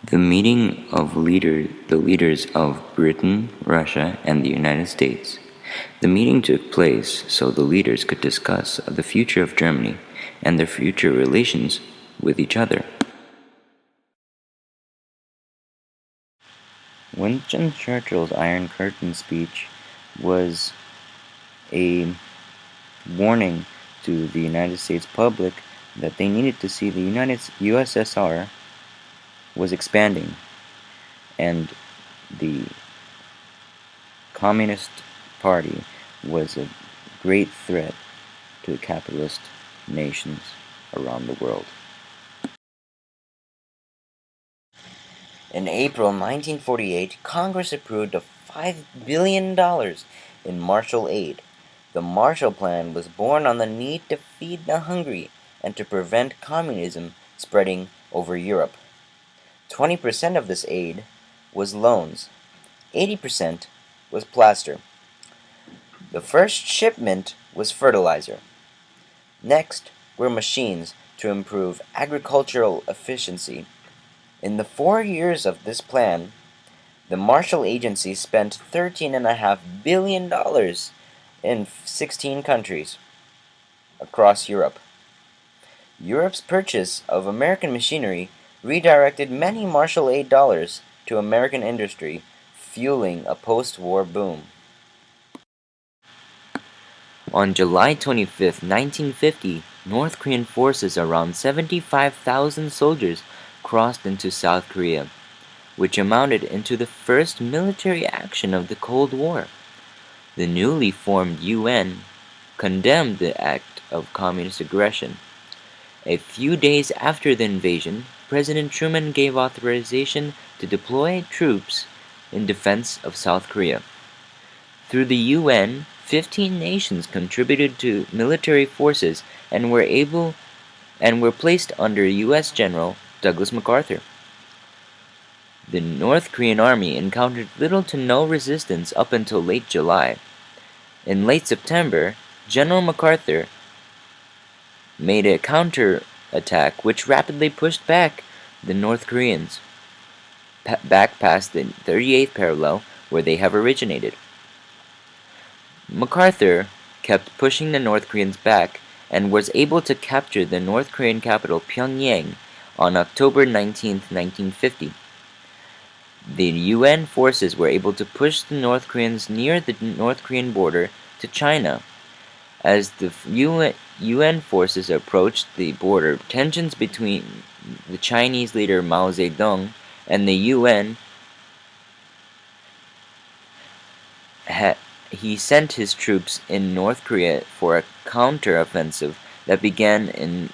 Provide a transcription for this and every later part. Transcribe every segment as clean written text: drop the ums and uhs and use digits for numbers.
The meeting of the leaders of Britain, Russia, and the United States. The meeting took place so the leaders could discuss the future of Germany and their future relations with each other. Winston Churchill's Iron Curtain speech was a warning to the United States public that they needed to see the USSR was expanding, and the Communist Party was a great threat to the capitalist nations around the world. In April 1948, Congress approved $5 billion in Marshall aid. The Marshall Plan was born on the need to feed the hungry and to prevent communism spreading over Europe. 20% of this aid was loans. 80% was plaster. The first shipment was fertilizer. Next were machines to improve agricultural efficiency. In the 4 years of this plan, the Marshall Agency spent $13.5 billion in 16 countries across Europe. Europe's purchase of American machinery redirected many Marshall aid dollars to American industry, fueling a post-war boom. On July 25, 1950, North Korean forces, around 75,000 soldiers, crossed into South Korea, which amounted into the first military action of the Cold War. The newly formed UN condemned the act of communist aggression. A few days after the invasion, President Truman gave authorization to deploy troops in defense of South Korea. Through the UN, 15 nations contributed to military forces and were placed under U.S. General Douglas MacArthur. The North Korean army encountered little to no resistance up until late July. In late September, General MacArthur made a counter-attack which rapidly pushed back the North Koreans back past the 38th parallel where they have originated. MacArthur kept pushing the North Koreans back and was able to capture the North Korean capital Pyongyang on October 19, 1950. The UN forces were able to push the North Koreans near the North Korean border to China. As the UN forces approached the border, tensions between the Chinese leader Mao Zedong and the UN he sent his troops in North Korea for a counter-offensive that began in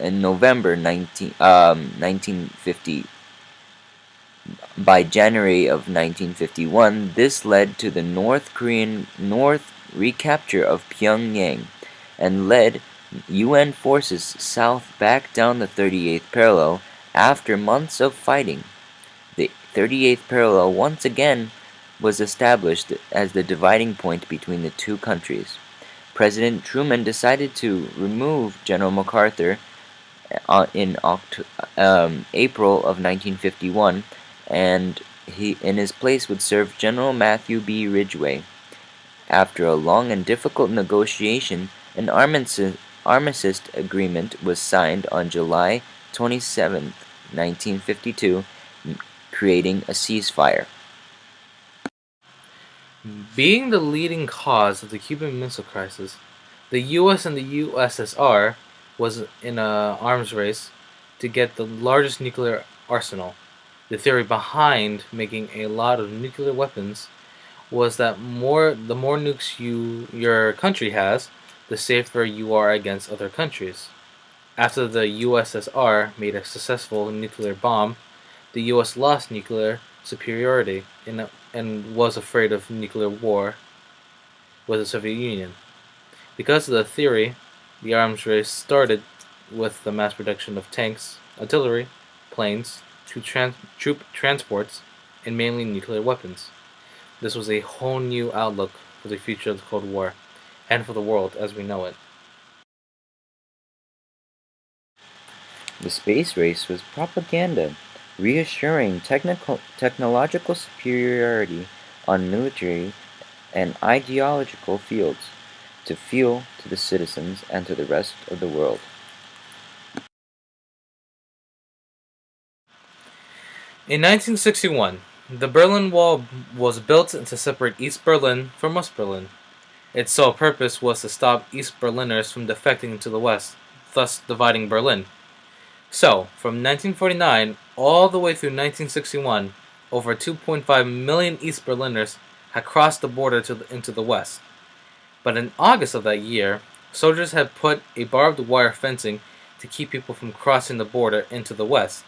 November 1950. By January of 1951, this led to the North Korean recapture of Pyongyang and led UN forces south back down the 38th parallel after months of fighting. The 38th parallel once again was established as the dividing point between the two countries. President Truman decided to remove General MacArthur in April of 1951, and he in his place would serve General Matthew B. Ridgway. After a long and difficult negotiation, an armistice agreement was signed on July 27, 1952, creating a ceasefire. Being the leading cause of the Cuban Missile Crisis, the US and the USSR was in an arms race to get the largest nuclear arsenal. The theory behind making a lot of nuclear weapons was that the more nukes your country has, the safer you are against other countries. After the USSR made a successful nuclear bomb, the US lost nuclear superiority and was afraid of nuclear war with the Soviet Union. Because of the theory, the arms race started with the mass production of tanks, artillery, planes, troop transports, and mainly nuclear weapons. This was a whole new outlook for the future of the Cold War, and for the world as we know it. The space race was propaganda reassuring technological superiority on military and ideological fields to appeal to the citizens and to the rest of the world. In 1961, the Berlin Wall was built to separate East Berlin from West Berlin. Its sole purpose was to stop East Berliners from defecting to the West, thus dividing Berlin. So, from 1949 all the way through 1961, over 2.5 million East Berliners had crossed the border into the West. But in August of that year, soldiers had put a barbed wire fencing to keep people from crossing the border into the West,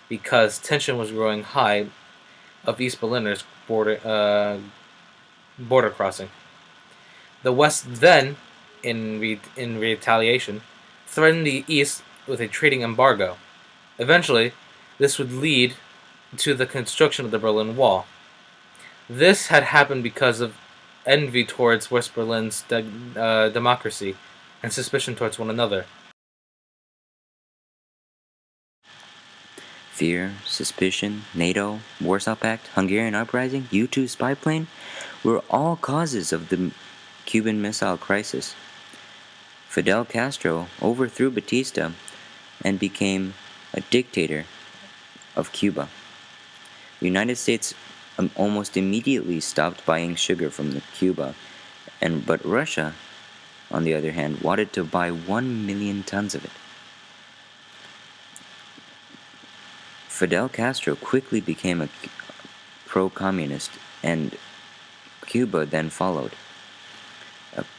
because tension was growing high of East Berliners border crossing. The West then, in retaliation, threatened the East with a trading embargo. Eventually, this would lead to the construction of the Berlin Wall. This had happened because of envy towards West Berlin's democracy and suspicion towards one another. Fear, suspicion, NATO, Warsaw Pact, Hungarian uprising, U-2 spy plane were all causes of the Cuban Missile Crisis. Fidel Castro overthrew Batista and became a dictator of Cuba. The United States almost immediately stopped buying sugar from Cuba, but Russia, on the other hand, wanted to buy 1 million tons of it. Fidel Castro quickly became a pro-communist, and Cuba then followed.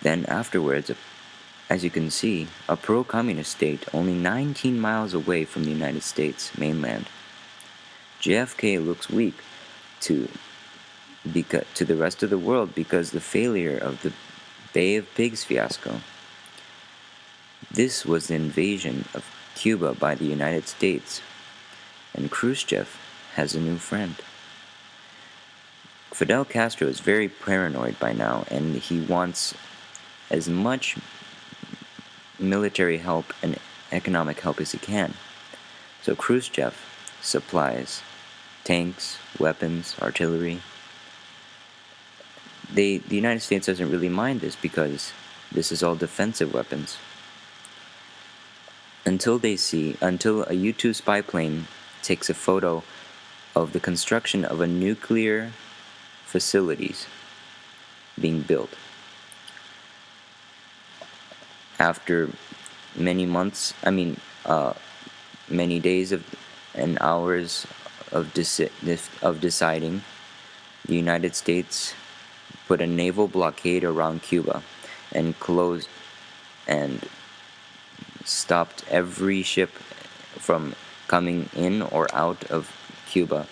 Then afterwards, as you can see, a pro-communist state only 19 miles away from the United States mainland. JFK looks weak to the rest of the world because the failure of the Bay of Pigs fiasco. This was the invasion of Cuba by the United States, and Khrushchev has a new friend. Fidel Castro is very paranoid by now, and he wants as much military help and economic help as he can. So Khrushchev supplies tanks, weapons, artillery. The United States doesn't really mind this because this is all defensive weapons. Until a U-2 spy plane takes a photo of the construction of a nuclear facilities being built. After many months, many days and hours of deciding, the United States put a naval blockade around Cuba and closed and stopped every ship from coming in or out of Cuba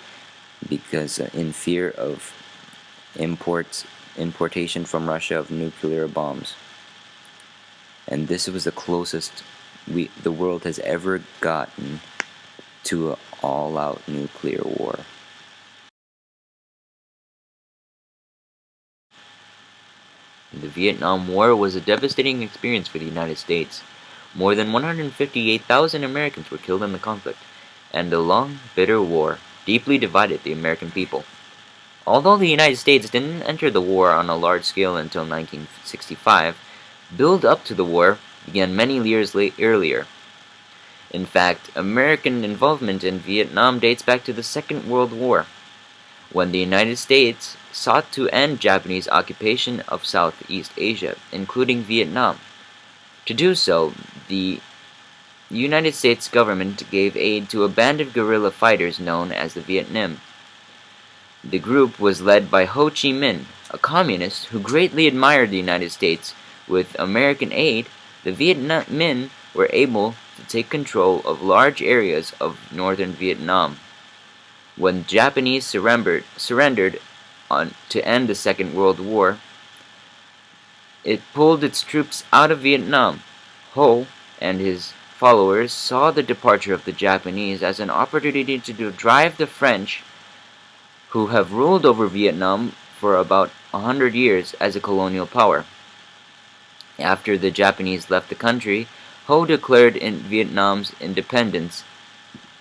because in fear of importation from Russia of nuclear bombs. And this was the closest the world has ever gotten to an all-out nuclear war. The Vietnam War was a devastating experience for the United States. More than 158,000 Americans were killed in the conflict, and the long, bitter war deeply divided the American people. Although the United States didn't enter the war on a large scale until 1965, build up to the war began many years earlier. In fact, American involvement in Vietnam dates back to the Second World War, when the United States sought to end Japanese occupation of Southeast Asia, including Vietnam. To do so, the United States government gave aid to a band of guerrilla fighters known as the Viet Minh. The group was led by Ho Chi Minh, a communist who greatly admired the United States. With American aid, the Viet Minh were able to take control of large areas of northern Vietnam. When the Japanese surrendered to end the Second World War, it pulled its troops out of Vietnam. Ho and his followers saw the departure of the Japanese as an opportunity to drive the French, who have ruled over Vietnam for about 100 years as a colonial power. After the Japanese left the country, Ho declared Vietnam's independence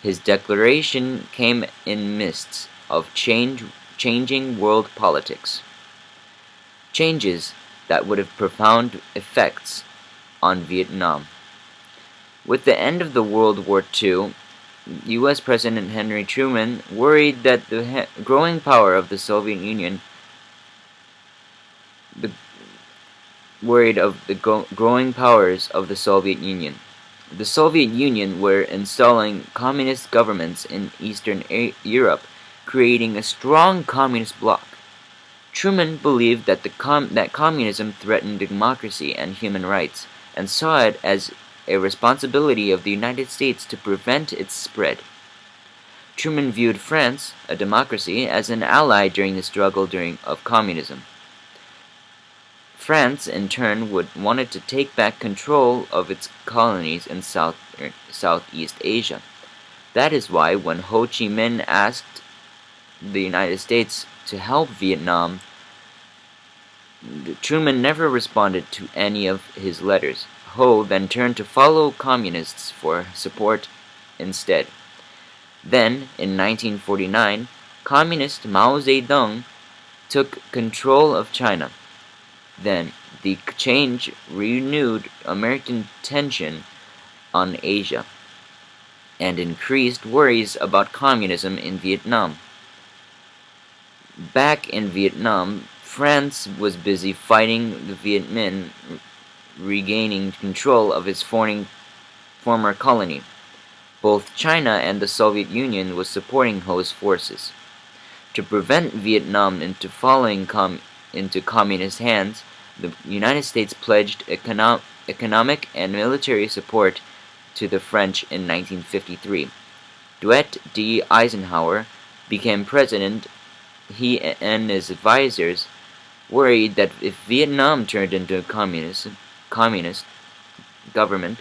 His declaration came in midst of changing world politics, changes that would have profound effects on Vietnam. With the end of the World War II, U.S. President Henry Truman worried that the growing power of the Soviet Union, the worried of the growing powers of the Soviet Union. The Soviet Union were installing communist governments in Eastern Europe, creating a strong communist bloc. Truman believed that that communism threatened democracy and human rights, and saw it as a responsibility of the United States to prevent its spread. Truman viewed France, a democracy, as an ally during the struggle of communism. France, in turn, wanted to take back control of its colonies in Southeast Asia. That is why when Ho Chi Minh asked the United States to help Vietnam, Truman never responded to any of his letters. Ho then turned to follow communists for support instead. Then, in 1949, Communist Mao Zedong took control of China. Then, the change renewed American tension on Asia and increased worries about communism in Vietnam. Back in Vietnam, France was busy fighting the Viet Minh, regaining control of its former colony. Both China and the Soviet Union was supporting Ho's forces. To prevent Vietnam into falling into communist hands, the United States pledged economic and military support to the French in 1953. Dwight D. Eisenhower became president. He and his advisors worried that if Vietnam turned into a communist government,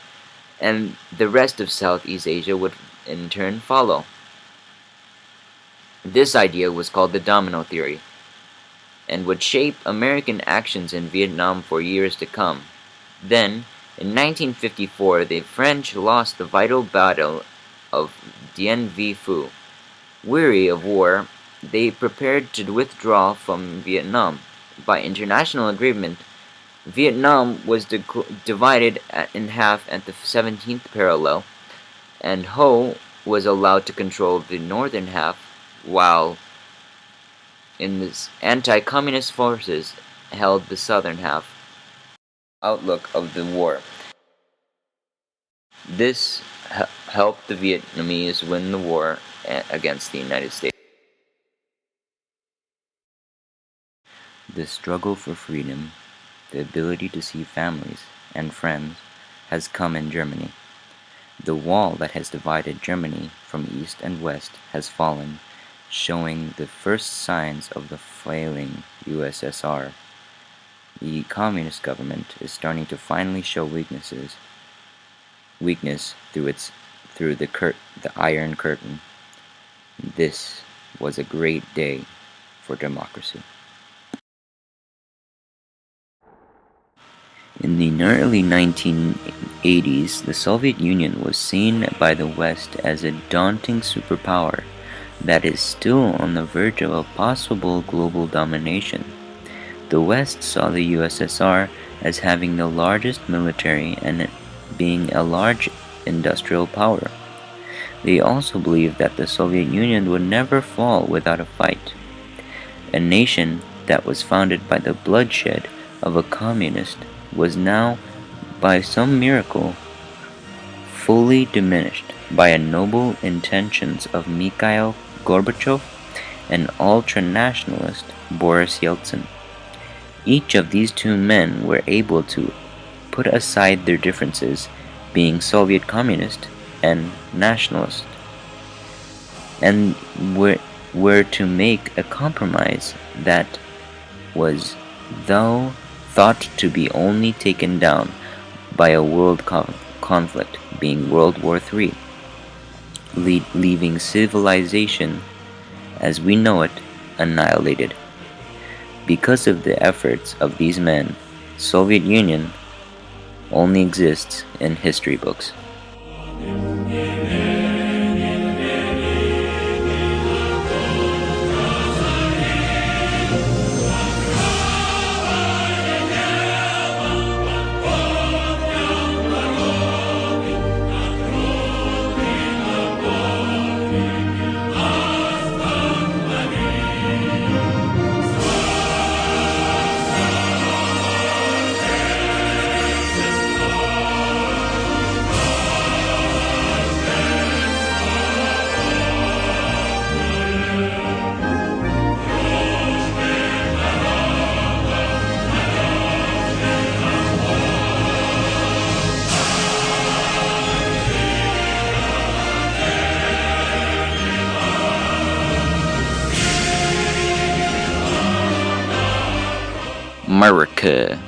and the rest of Southeast Asia would in turn follow. This idea was called the domino theory, and would shape American actions in Vietnam for years to come. Then, in 1954, the French lost the vital battle of Dien Bien Phu. Weary of war, they prepared to withdraw from Vietnam. By international agreement, Vietnam was divided in half at the 17th parallel, and Ho was allowed to control the northern half, while this anti-communist forces held the southern half. Outlook of the war. This helped the Vietnamese win the war against the United States. The struggle for freedom, the ability to see families and friends, has come in Germany. The wall that has divided Germany from east and west has fallen, showing the first signs of the failing USSR. The communist government is starting to finally show weakness through the Iron Curtain. This was a great day for democracy. In the early 1980s, the Soviet Union was seen by the West as a daunting superpower that is still on the verge of a possible global domination. The West saw the USSR as having the largest military and being a large industrial power. They also believed that the Soviet Union would never fall without a fight. A nation that was founded by the bloodshed of a communist was now, by some miracle, fully diminished by the noble intentions of Mikhail Gorbachev and ultranationalist Boris Yeltsin. Each of these two men were able to put aside their differences, being Soviet communist and nationalist, and were to make a compromise that was, though thought to be only taken down by a world conflict, being World War III, leaving civilization as we know it annihilated. Because of the efforts of these men, Soviet Union only exists in history books. Kippur.